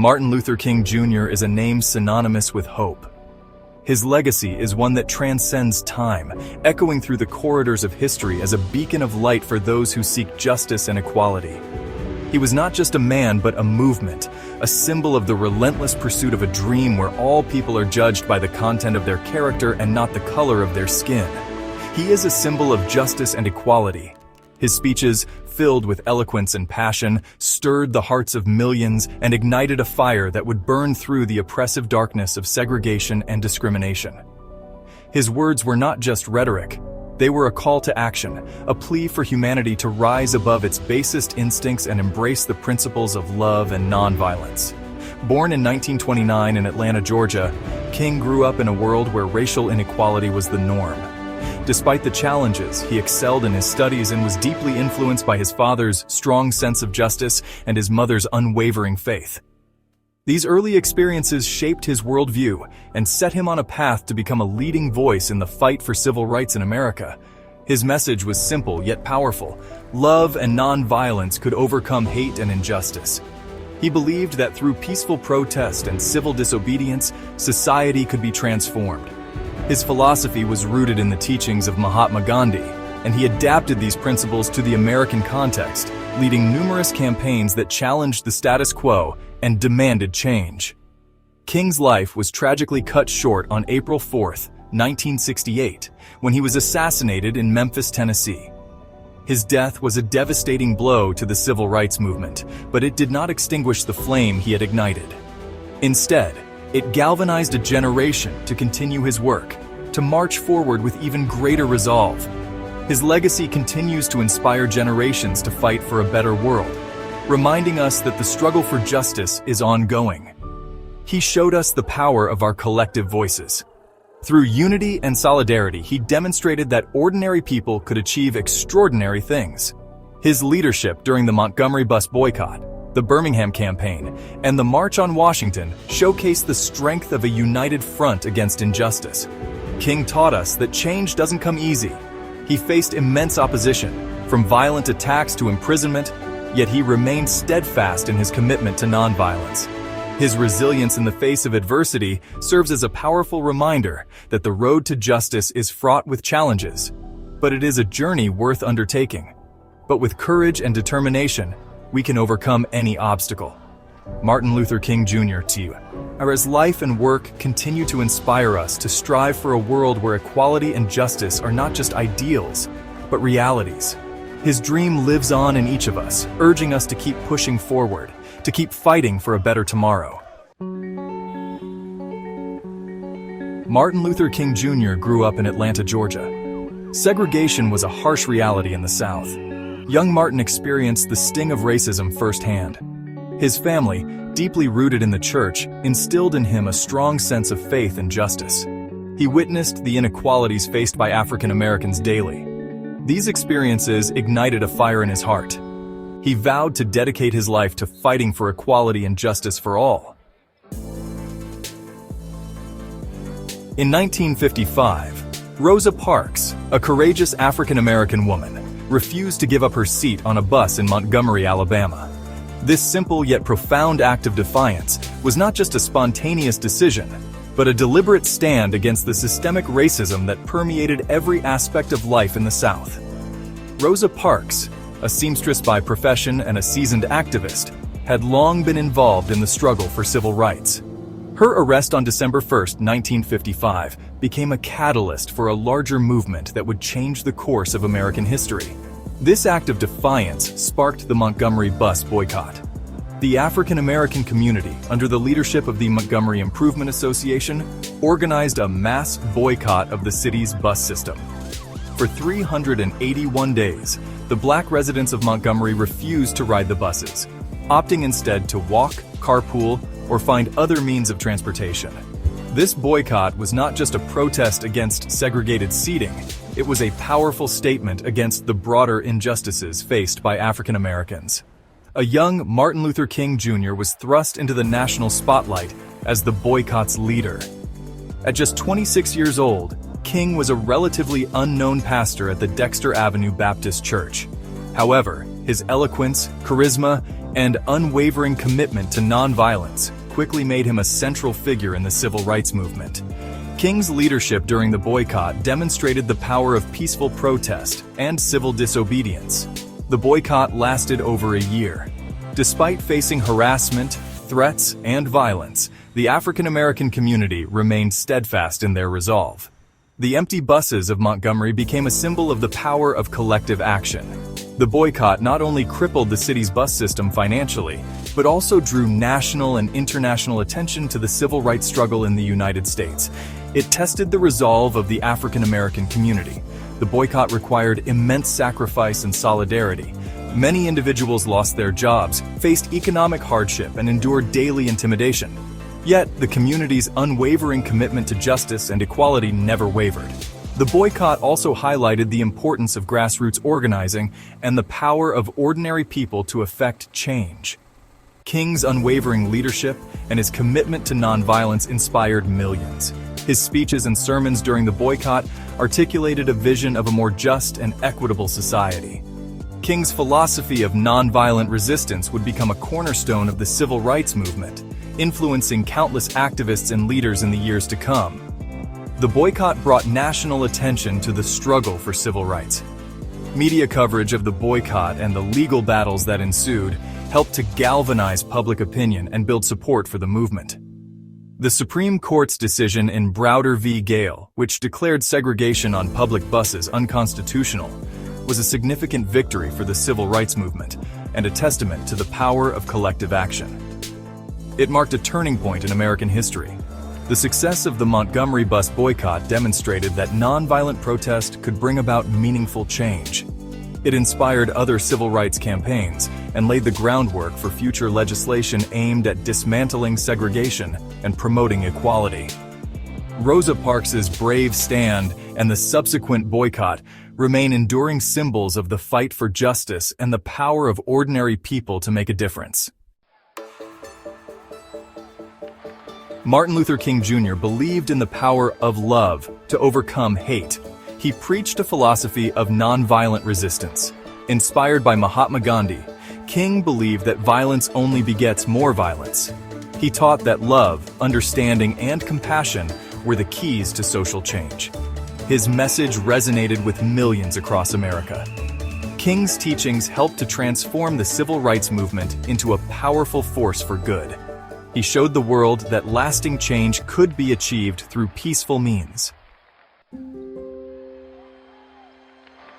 Martin Luther King Jr. is a name synonymous with hope. His legacy is one that transcends time, echoing through the corridors of history as a beacon of light for those who seek justice and equality. He was not just a man, but a movement, a symbol of the relentless pursuit of a dream where all people are judged by the content of their character and not the color of their skin. He is a symbol of justice and equality. His speeches, filled with eloquence and passion, stirred the hearts of millions and ignited a fire that would burn through the oppressive darkness of segregation and discrimination. His words were not just rhetoric. They were a call to action, a plea for humanity to rise above its basest instincts and embrace the principles of love and nonviolence. Born in 1929 in Atlanta, Georgia, King grew up in a world where racial inequality was the norm. Despite the challenges, he excelled in his studies and was deeply influenced by his father's strong sense of justice and his mother's unwavering faith. These early experiences shaped his worldview and set him on a path to become a leading voice in the fight for civil rights in America. His message was simple yet powerful. Love and nonviolence could overcome hate and injustice. He believed that through peaceful protest and civil disobedience, society could be transformed. His philosophy was rooted in the teachings of Mahatma Gandhi, and he adapted these principles to the American context, leading numerous campaigns that challenged the status quo and demanded change. King's life was tragically cut short on April 4, 1968, when he was assassinated in Memphis, Tennessee. His death was a devastating blow to the civil rights movement, but it did not extinguish the flame he had ignited. Instead, it galvanized a generation to continue his work, to march forward with even greater resolve. His legacy continues to inspire generations to fight for a better world, reminding us that the struggle for justice is ongoing. He showed us the power of our collective voices. Through unity and solidarity, he demonstrated that ordinary people could achieve extraordinary things. His leadership during the Montgomery Bus Boycott, the Birmingham Campaign, and the March on Washington showcased the strength of a united front against injustice. King taught us that change doesn't come easy. He faced immense opposition, from violent attacks to imprisonment, yet he remained steadfast in his commitment to nonviolence. His resilience in the face of adversity serves as a powerful reminder that the road to justice is fraught with challenges, but it is a journey worth undertaking. But with courage and determination, we can overcome any obstacle. Martin Luther King Jr. to you. As life and work continue to inspire us to strive for a world where equality and justice are not just ideals, but realities. His dream lives on in each of us, urging us to keep pushing forward, to keep fighting for a better tomorrow. Martin Luther King Jr. grew up in Atlanta, Georgia. Segregation was a harsh reality in the South. Young Martin experienced the sting of racism firsthand. His family, deeply rooted in the church, instilled in him a strong sense of faith and justice. He witnessed the inequalities faced by African Americans daily. These experiences ignited a fire in his heart. He vowed to dedicate his life to fighting for equality and justice for all. In 1955, Rosa Parks, a courageous African American woman, refused to give up her seat on a bus in Montgomery, Alabama. This simple yet profound act of defiance was not just a spontaneous decision, but a deliberate stand against the systemic racism that permeated every aspect of life in the South. Rosa Parks, a seamstress by profession and a seasoned activist, had long been involved in the struggle for civil rights. Her arrest on December 1, 1955, became a catalyst for a larger movement that would change the course of American history. This act of defiance sparked the Montgomery Bus Boycott. The African American community, under the leadership of the Montgomery Improvement Association, organized a mass boycott of the city's bus system. For 381 days, the Black residents of Montgomery refused to ride the buses, opting instead to walk, carpool, or find other means of transportation. This boycott was not just a protest against segregated seating, it was a powerful statement against the broader injustices faced by African Americans. A young Martin Luther King Jr. was thrust into the national spotlight as the boycott's leader. At just 26 years old, King was a relatively unknown pastor at the Dexter Avenue Baptist Church. However, his eloquence, charisma, and unwavering commitment to nonviolence quickly made him a central figure in the civil rights movement. King's leadership during the boycott demonstrated the power of peaceful protest and civil disobedience. The boycott lasted over a year. Despite facing harassment, threats, and violence, the African American community remained steadfast in their resolve. The empty buses of Montgomery became a symbol of the power of collective action. The boycott not only crippled the city's bus system financially, but also drew national and international attention to the civil rights struggle in the United States. It tested the resolve of the African American community. The boycott required immense sacrifice and solidarity. Many individuals lost their jobs, faced economic hardship, and endured daily intimidation. Yet, the community's unwavering commitment to justice and equality never wavered. The boycott also highlighted the importance of grassroots organizing and the power of ordinary people to effect change. King's unwavering leadership and his commitment to nonviolence inspired millions. His speeches and sermons during the boycott articulated a vision of a more just and equitable society. King's philosophy of nonviolent resistance would become a cornerstone of the civil rights movement, influencing countless activists and leaders in the years to come. The boycott brought national attention to the struggle for civil rights. Media coverage of the boycott and the legal battles that ensued helped to galvanize public opinion and build support for the movement. The Supreme Court's decision in Browder v. Gale, which declared segregation on public buses unconstitutional, was a significant victory for the civil rights movement and a testament to the power of collective action. It marked a turning point in American history. The success of the Montgomery Bus Boycott demonstrated that nonviolent protest could bring about meaningful change. It inspired other civil rights campaigns and laid the groundwork for future legislation aimed at dismantling segregation and promoting equality. Rosa Parks's brave stand and the subsequent boycott remain enduring symbols of the fight for justice and the power of ordinary people to make a difference. Martin Luther King Jr. believed in the power of love to overcome hate. He preached a philosophy of nonviolent resistance. Inspired by Mahatma Gandhi, King believed that violence only begets more violence. He taught that love, understanding, and compassion were the keys to social change. His message resonated with millions across America. King's teachings helped to transform the civil rights movement into a powerful force for good. He showed the world that lasting change could be achieved through peaceful means.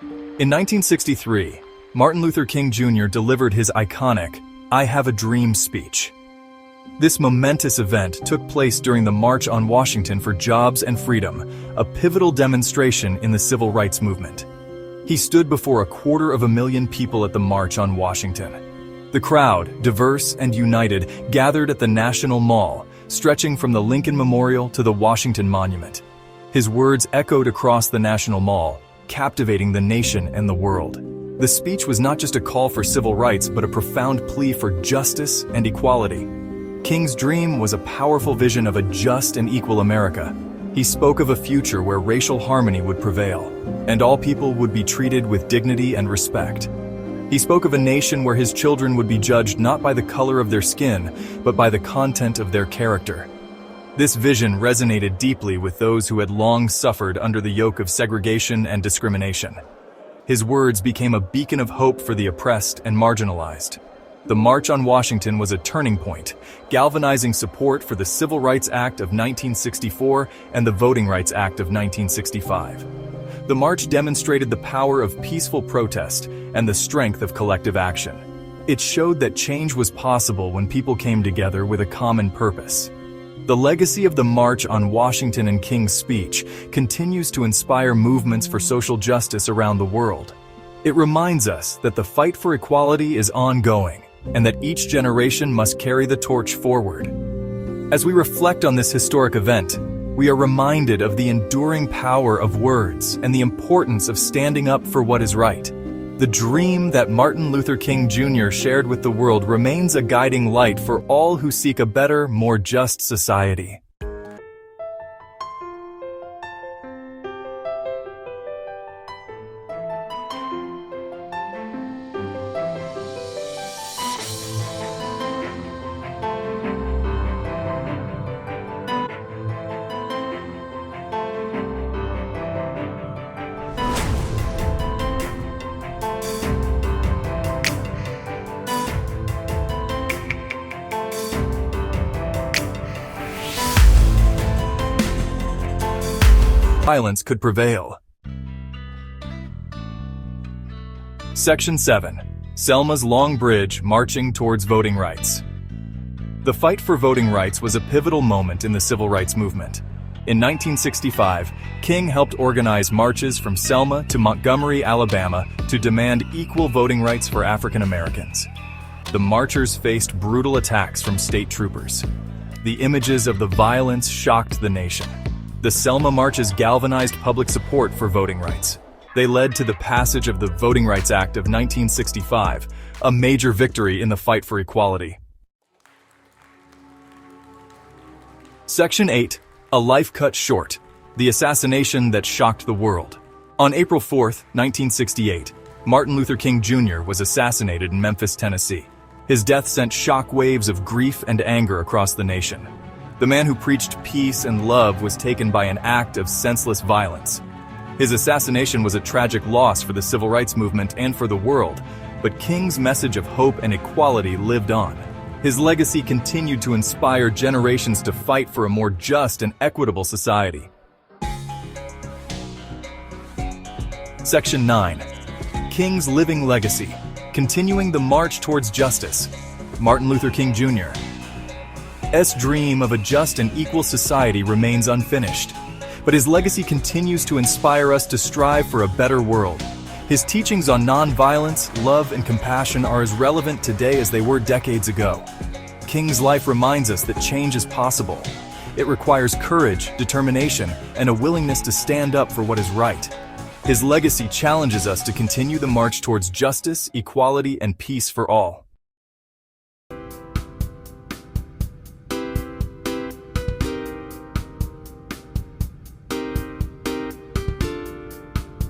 In 1963, Martin Luther King Jr. delivered his iconic "I Have a Dream" speech. This momentous event took place during the March on Washington for Jobs and Freedom, a pivotal demonstration in the civil rights movement. He stood before 250,000 people at the March on Washington. The crowd, diverse and united, gathered at the National Mall, stretching from the Lincoln Memorial to the Washington Monument. His words echoed across the National Mall, captivating the nation and the world. The speech was not just a call for civil rights, but a profound plea for justice and equality. King's dream was a powerful vision of a just and equal America. He spoke of a future where racial harmony would prevail, and all people would be treated with dignity and respect. He spoke of a nation where his children would be judged not by the color of their skin, but by the content of their character. This vision resonated deeply with those who had long suffered under the yoke of segregation and discrimination. His words became a beacon of hope for the oppressed and marginalized. The March on Washington was a turning point, galvanizing support for the Civil Rights Act of 1964 and the Voting Rights Act of 1965. The march demonstrated the power of peaceful protest and the strength of collective action. It showed that change was possible when people came together with a common purpose. The legacy of the March on Washington and King's speech continues to inspire movements for social justice around the world. It reminds us that the fight for equality is ongoing and that each generation must carry the torch forward. As we reflect on this historic event, we are reminded of the enduring power of words and the importance of standing up for what is right. The dream that Martin Luther King Jr. shared with the world remains a guiding light for all who seek a better, more just society. violence could prevail. Section 7. Selma's Long Bridge marching towards voting rights. The fight for voting rights was a pivotal moment in the civil rights movement. In 1965, King helped organize marches from Selma to Montgomery, Alabama, to demand equal voting rights for African Americans. The marchers faced brutal attacks from state troopers. The images of the violence shocked the nation. The Selma marches galvanized public support for voting rights. They led to the passage of the Voting Rights Act of 1965, a major victory in the fight for equality. Section 8. A life cut short. The assassination that shocked the world. On April 4, 1968, Martin Luther King Jr. was assassinated in Memphis, Tennessee. His death sent shock waves of grief and anger across the nation. The man who preached peace and love was taken by an act of senseless violence. His assassination was a tragic loss for the civil rights movement and for the world, but King's message of hope and equality lived on. His legacy continued to inspire generations to fight for a more just and equitable society. Section 9. King's living legacy. Continuing the march towards justice. Martin Luther King Jr.'s dream of a just and equal society remains unfinished, but his legacy continues to inspire us to strive for a better world. His teachings on nonviolence, love, and compassion are as relevant today as they were decades ago. King's life reminds us that change is possible. It requires courage, determination, and a willingness to stand up for what is right. His legacy challenges us to continue the march towards justice, equality, and peace for all.